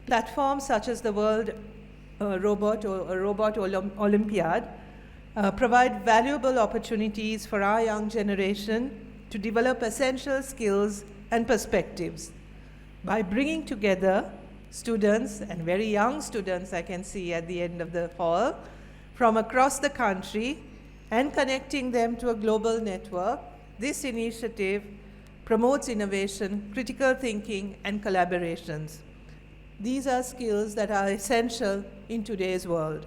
Platforms such as the World Robot Olympiad provide valuable opportunities for our young generation to develop essential skills and perspectives. By bringing together students, and very young students I can see at the end of the hall, from across the country and connecting them to a global network, this initiative promotes innovation, critical thinking, and collaborations. These are skills that are essential in today's world.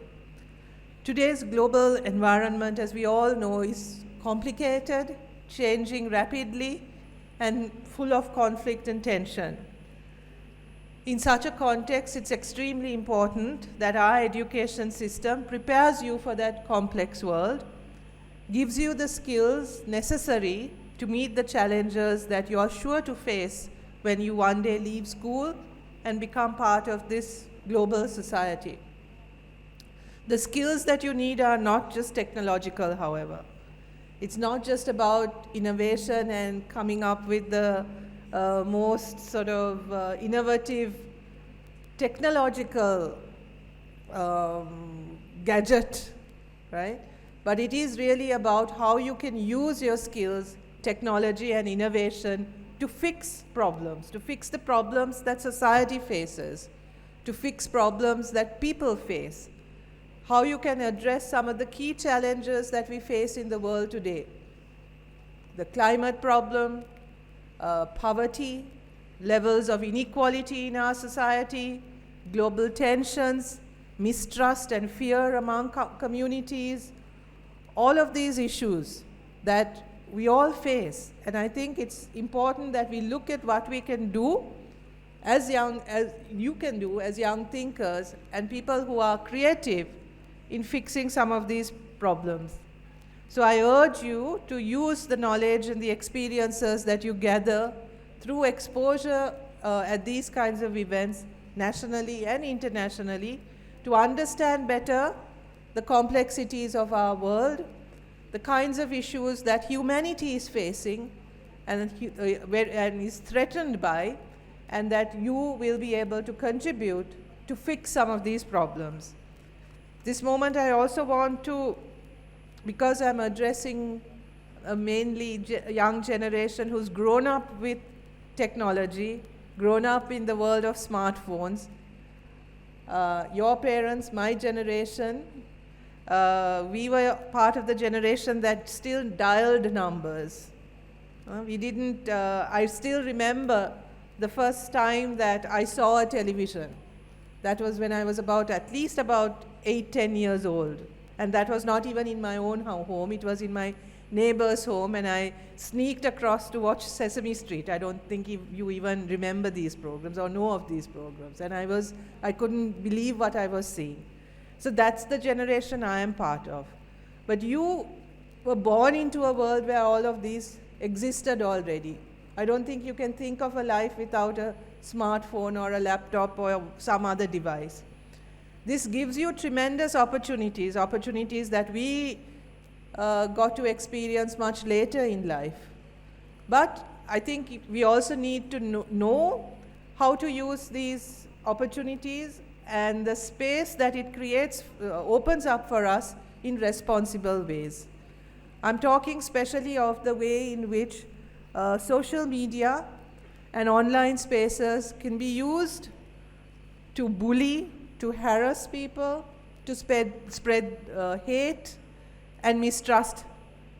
Today's global environment, as we all know, is complicated, changing rapidly, and full of conflict and tension. In such a context, it's extremely important that our education system prepares you for that complex world, gives you the skills necessary to meet the challenges that you are sure to face when you one day leave school and become part of this global society. The skills that you need are not just technological, however. It's not just about innovation and coming up with the most sort of innovative technological gadget, right? But it is really about how you can use your skills, technology, and innovation to fix the problems that society faces, to fix problems that people face, how you can address some of the key challenges that we face in the world today. The climate problem, poverty, levels of inequality in our society, global tensions, mistrust and fear among communities, all of these issues that we all face. And I think it's important that we look at what we can do as you can do as young thinkers and people who are creative in fixing some of these problems. So I urge you to use the knowledge and the experiences that you gather through exposure at these kinds of events, nationally and internationally, to understand better the complexities of our world, the kinds of issues that humanity is facing and is threatened by, and that you will be able to contribute to fix some of these problems. This moment I also want to, because I'm addressing a mainly young generation who's grown up with technology, grown up in the world of smartphones, your parents, my generation, we were part of the generation that still dialed numbers. I still remember the first time that I saw a television. That was when I was at least about 8-10 years old. And that was not even in my own home, it was in my neighbor's home, and I sneaked across to watch Sesame Street. I don't think you even remember these programs or know of these programs. And I couldn't believe what I was seeing. So that's the generation I am part of. But you were born into a world where all of these existed already. I don't think you can think of a life without a smartphone or a laptop or some other device. This gives you tremendous opportunities that we got to experience much later in life. But I think we also need to know how to use these opportunities and the space that it creates opens up for us in responsible ways. I'm talking especially of the way in which social media and online spaces can be used to bully, to harass people, to spread hate and mistrust,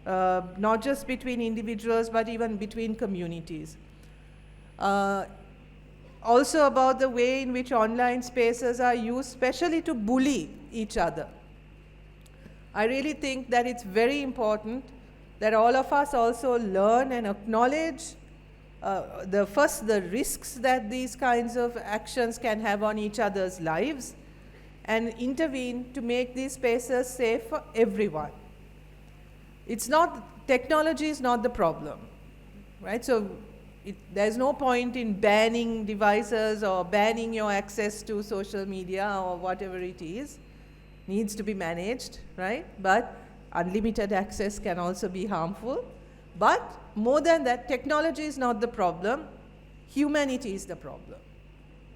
not just between individuals, but even between communities. Also about the way in which online spaces are used, especially to bully each other. I really think that it's very important that all of us also learn and acknowledge the risks that these kinds of actions can have on each other's lives, and intervene to make these spaces safe for everyone. Technology is not the problem, right? So there's no point in banning devices or banning your access to social media or whatever it is. Needs to be managed, right? But unlimited access can also be harmful. But more than that, technology is not the problem. Humanity is the problem.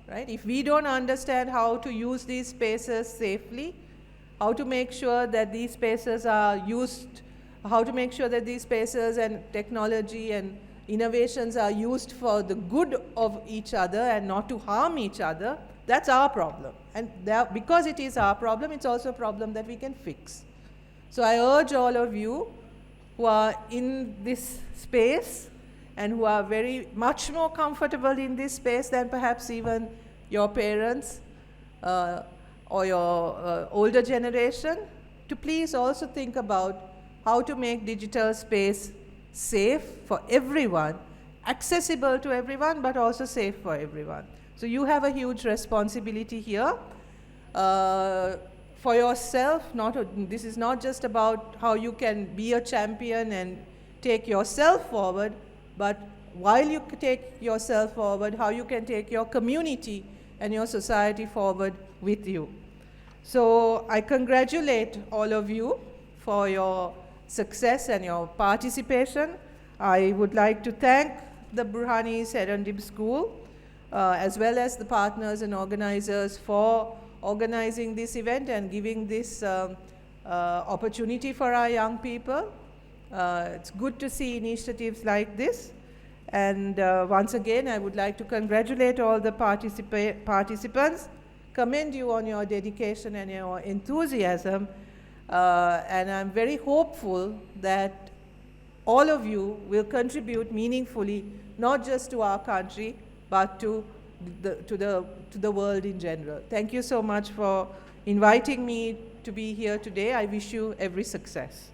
right? If we don't understand how to use these spaces safely, how to make sure that these spaces are used, how to make sure that these spaces and technology and innovations are used for the good of each other and not to harm each other, that's our problem. And because it is our problem, it's also a problem that we can fix. So I urge all of you who are in this space and who are very much more comfortable in this space than perhaps even your parents or your older generation, to please also think about how to make digital space safe for everyone, accessible to everyone, but also safe for everyone. So you have a huge responsibility here for yourself. This is not just about how you can be a champion and take yourself forward, but while you take yourself forward, how you can take your community and your society forward with you. So I congratulate all of you for your success and your participation. I would like to thank the Burhani Serendip School, as well as the partners and organizers for organizing this event and giving this opportunity for our young people. It's good to see initiatives like this. And once again, I would like to congratulate all the participants, commend you on your dedication and your enthusiasm, and I'm very hopeful that all of you will contribute meaningfully, not just to our country, but to the world in general. Thank you so much for inviting me to be here today. I wish you every success.